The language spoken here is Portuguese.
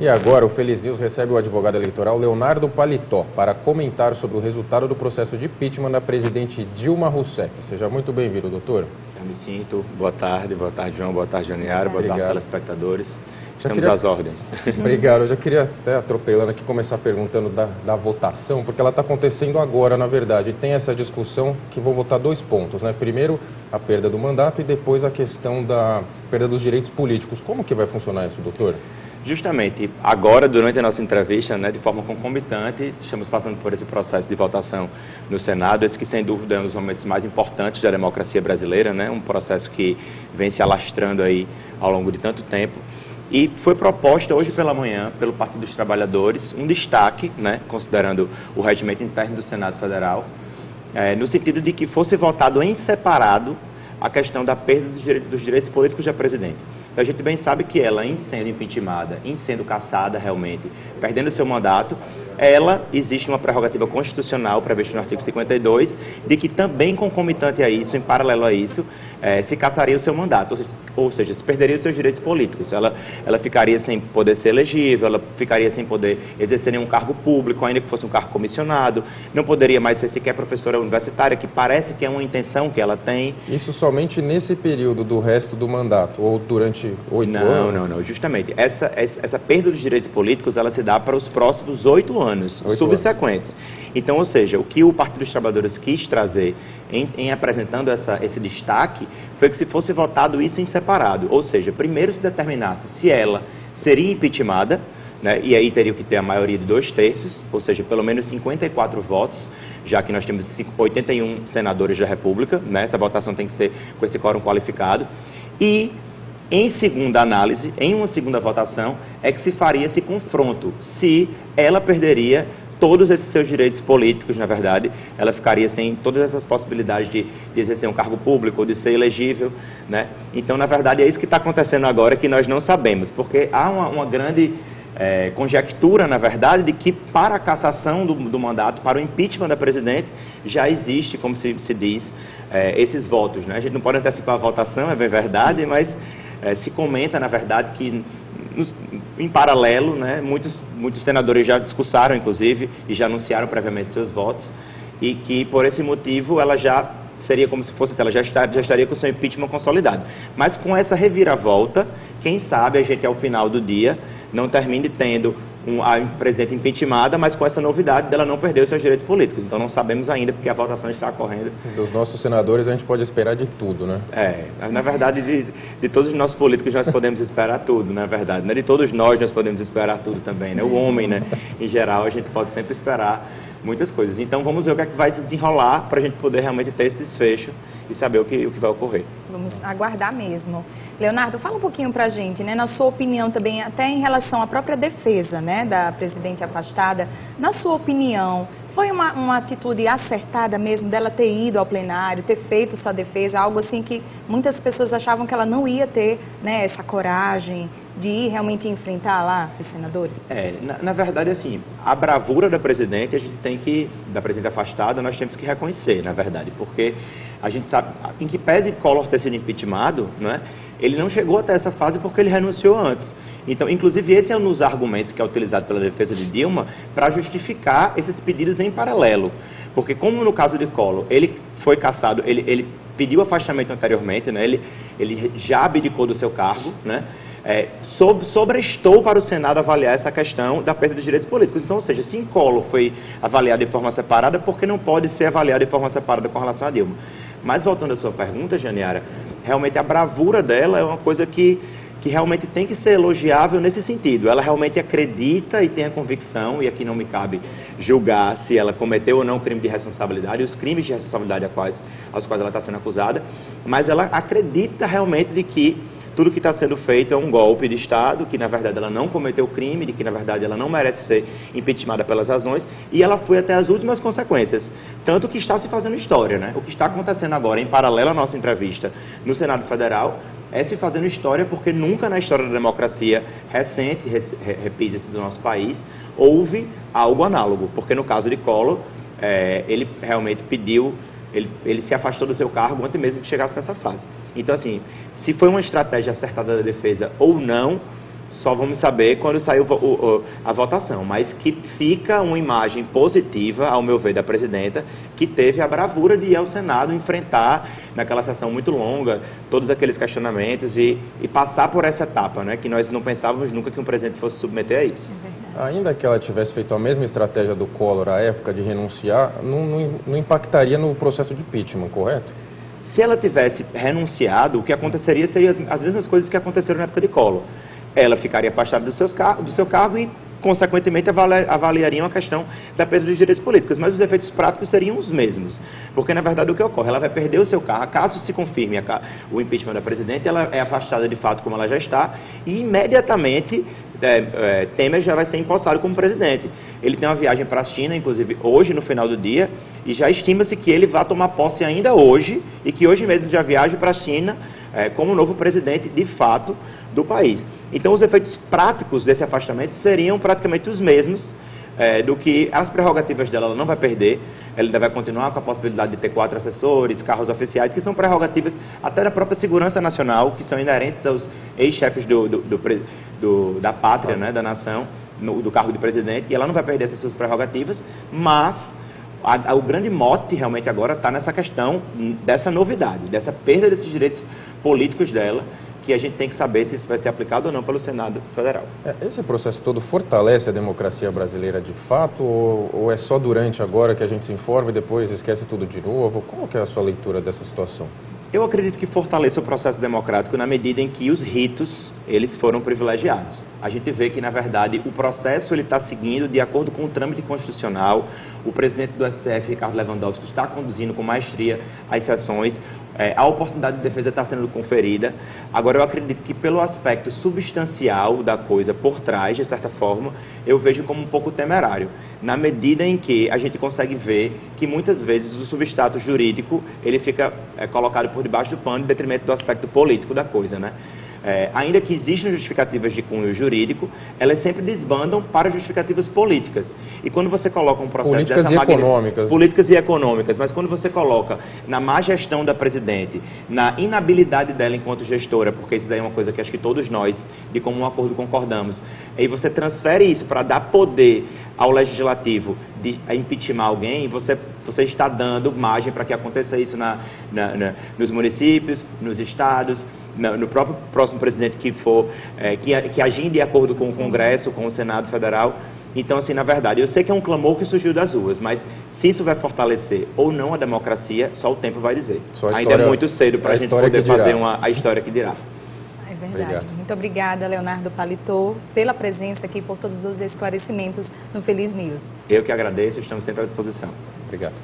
E agora o Feliz News recebe o advogado eleitoral Leonardo Paletó para comentar sobre o resultado do processo de impeachment da presidente Dilma Rousseff. Seja muito bem-vindo, doutor. Eu me sinto. Boa tarde, João, boa tarde, Janiara, boa tarde, telespectadores. Estamos às ordens. Obrigado. Eu já queria, até atropelando aqui, começar perguntando da votação, porque ela está acontecendo agora, na verdade. E tem essa discussão que vão votar 2 pontos, né? Primeiro, a perda do mandato e depois a questão da perda dos direitos políticos. Como que vai funcionar isso, doutor? Justamente agora, durante a nossa entrevista, de forma concomitante, estamos passando por esse processo de votação no Senado, esse que sem dúvida é um dos momentos mais importantes da democracia brasileira, um processo que vem se alastrando aí ao longo de tanto tempo. E foi proposta hoje pela manhã, pelo Partido dos Trabalhadores, um destaque, considerando o regimento interno do Senado Federal, no sentido de que fosse votado em separado a questão da perda dos direitos políticos da presidente. Então, a gente bem sabe que ela, em sendo impeachmentada, em sendo cassada realmente, perdendo seu mandato, existe uma prerrogativa constitucional prevista no artigo 52, de que também concomitante a isso, em paralelo a isso, se cassaria o seu mandato, ou seja, se perderia os seus direitos políticos. Ela ficaria sem poder ser elegível, ela ficaria sem poder exercer nenhum cargo público, ainda que fosse um cargo comissionado, não poderia mais ser sequer professora universitária, que parece que é uma intenção que ela tem. Isso somente nesse período do resto do mandato, ou durante 8 anos? Não. Justamente, essa perda dos direitos políticos, ela se dá para os próximos 8 anos subsequentes. Então, ou seja, o que o Partido dos Trabalhadores quis trazer em apresentando esse destaque foi que se fosse votado isso em separado, ou seja, primeiro se determinasse se ela seria impeachmentada, e aí teria que ter a maioria de 2/3, ou seja, pelo menos 54 votos, já que nós temos 81 senadores da República, essa votação tem que ser com esse quórum qualificado, e em segunda análise, em uma segunda votação, é que se faria esse confronto, se ela perderia todos esses seus direitos políticos, na verdade, ela ficaria sem todas essas possibilidades de exercer um cargo público ou de ser elegível, Então, na verdade, é isso que está acontecendo agora, que nós não sabemos, porque há uma grande conjectura, na verdade, de que para a cassação do mandato, para o impeachment da presidente, já existe, como se diz, esses votos, A gente não pode antecipar a votação, é bem verdade, mas se comenta, na verdade, que em paralelo, muitos senadores já discursaram, inclusive, e já anunciaram previamente seus votos, e que, por esse motivo, ela já seria como se fosse, ela já estaria com o seu impeachment consolidado. Mas com essa reviravolta, quem sabe a gente, ao final do dia, não termine tendo a presidente impeachmentada, mas com essa novidade dela não perder os seus direitos políticos. Então não sabemos ainda, porque a votação está ocorrendo. Dos nossos senadores a gente pode esperar de tudo, Na verdade, de todos os nossos políticos nós podemos esperar tudo, na verdade. De todos nós podemos esperar tudo também, O homem, em geral, a gente pode sempre esperar muitas coisas. Então vamos ver o que é que vai se desenrolar para a gente poder realmente ter esse desfecho e saber o que vai ocorrer. Vamos aguardar mesmo. Leonardo, fala um pouquinho para a gente, na sua opinião também, até em relação à própria defesa, da presidente afastada. Na sua opinião, foi uma atitude acertada mesmo dela ter ido ao plenário, ter feito sua defesa, algo assim que muitas pessoas achavam que ela não ia ter, essa coragem de ir realmente enfrentar lá os senadores? Na verdade, assim, a bravura da presidente, da presidente afastada, nós temos que reconhecer, na verdade, porque a gente sabe, em que pese Collor ter sido impeachmentado, ele não chegou até essa fase porque ele renunciou antes. Então, inclusive, esse é um dos argumentos que é utilizado pela defesa de Dilma para justificar esses pedidos em paralelo. Porque, como no caso de Collor, ele foi cassado, ele pediu afastamento anteriormente, ele já abdicou do seu cargo, sobrestou para o Senado avaliar essa questão da perda de direitos políticos. Então, ou seja, se em Collor foi avaliado de forma separada, por que não pode ser avaliado de forma separada com relação a Dilma? Mas, voltando à sua pergunta, Janiara, realmente a bravura dela é uma coisa que realmente tem que ser elogiável nesse sentido. Ela realmente acredita e tem a convicção, e aqui não me cabe julgar se ela cometeu ou não crime de responsabilidade, os crimes de responsabilidade aos quais ela está sendo acusada, mas ela acredita realmente de que tudo que está sendo feito é um golpe de Estado, que na verdade ela não cometeu crime, de que na verdade ela não merece ser impeachmentada pelas razões, e ela foi até as últimas consequências. Tanto que está se fazendo história, O que está acontecendo agora, em paralelo à nossa entrevista no Senado Federal, é se fazendo história porque nunca na história da democracia recente, repise-se do nosso país, houve algo análogo. Porque no caso de Collor, ele realmente pediu, ele se afastou do seu cargo antes mesmo que chegasse nessa fase. Então, assim, se foi uma estratégia acertada da defesa ou não, só vamos saber quando sair a votação, mas que fica uma imagem positiva, ao meu ver, da presidenta, que teve a bravura de ir ao Senado enfrentar, naquela sessão muito longa, todos aqueles questionamentos e passar por essa etapa, né, que nós não pensávamos nunca que um presidente fosse submeter a isso. Ainda que ela tivesse feito a mesma estratégia do Collor à época de renunciar, não impactaria no processo de impeachment, correto? Se ela tivesse renunciado, o que aconteceria seria as mesmas coisas que aconteceram na época de Collor. Ela ficaria afastada do seu cargo e, consequentemente, avaliariam a questão da perda dos direitos políticos. Mas os efeitos práticos seriam os mesmos. Porque, na verdade, o que ocorre? Ela vai perder o seu cargo. Caso se confirme o impeachment da presidente, ela é afastada de fato como ela já está e, imediatamente, Temer já vai ser empossado como presidente. Ele tem uma viagem para a China, inclusive hoje, no final do dia, e já estima-se que ele vai tomar posse ainda hoje e que hoje mesmo já viaje para a China como novo presidente, de fato, do país. Então, os efeitos práticos desse afastamento seriam praticamente os mesmos do que as prerrogativas dela ela não vai perder. Ela ainda vai continuar com a possibilidade de ter 4 assessores, carros oficiais, que são prerrogativas até da própria segurança nacional, que são inerentes aos ex-chefes da pátria, né, da nação, do cargo de presidente, e ela não vai perder essas suas prerrogativas, mas o grande mote realmente agora está nessa questão dessa novidade, dessa perda desses direitos políticos dela, que a gente tem que saber se isso vai ser aplicado ou não pelo Senado Federal. Esse processo todo fortalece a democracia brasileira de fato ou é só durante agora que a gente se informa e depois esquece tudo de novo? Como que é a sua leitura dessa situação? Eu acredito que fortalece o processo democrático na medida em que os ritos, eles foram privilegiados. A gente vê que, na verdade, o processo ele está seguindo de acordo com o trâmite constitucional. O presidente do STF, Ricardo Lewandowski, está conduzindo com maestria as sessões. A oportunidade de defesa está sendo conferida. Agora, eu acredito que pelo aspecto substancial da coisa por trás, de certa forma, eu vejo como um pouco temerário, na medida em que a gente consegue ver que muitas vezes o substrato jurídico ele fica colocado por debaixo do pano em detrimento do aspecto político da coisa, né? Ainda que existam justificativas de cunho jurídico, elas sempre desbandam para justificativas políticas. E quando você coloca um processo políticas dessa econômicas. Políticas e econômicas, mas quando você coloca na má gestão da presidente, na inabilidade dela enquanto gestora, porque isso daí é uma coisa que acho que todos nós, de comum acordo, concordamos, e você transfere isso para dar poder ao legislativo de impeachment alguém, você está dando margem para que aconteça isso nos municípios, nos estados, no próprio próximo presidente que for, que agir de acordo com o Congresso, com o Senado Federal. Então, assim, na verdade, eu sei que é um clamor que surgiu das ruas, mas se isso vai fortalecer ou não a democracia, só o tempo vai dizer. Ainda é muito cedo para a gente poder fazer a história que dirá. É verdade. Obrigado. Muito obrigada, Leonardo Paletó, pela presença aqui, por todos os esclarecimentos no Feliz News. Eu que agradeço, estamos sempre à disposição. Obrigado.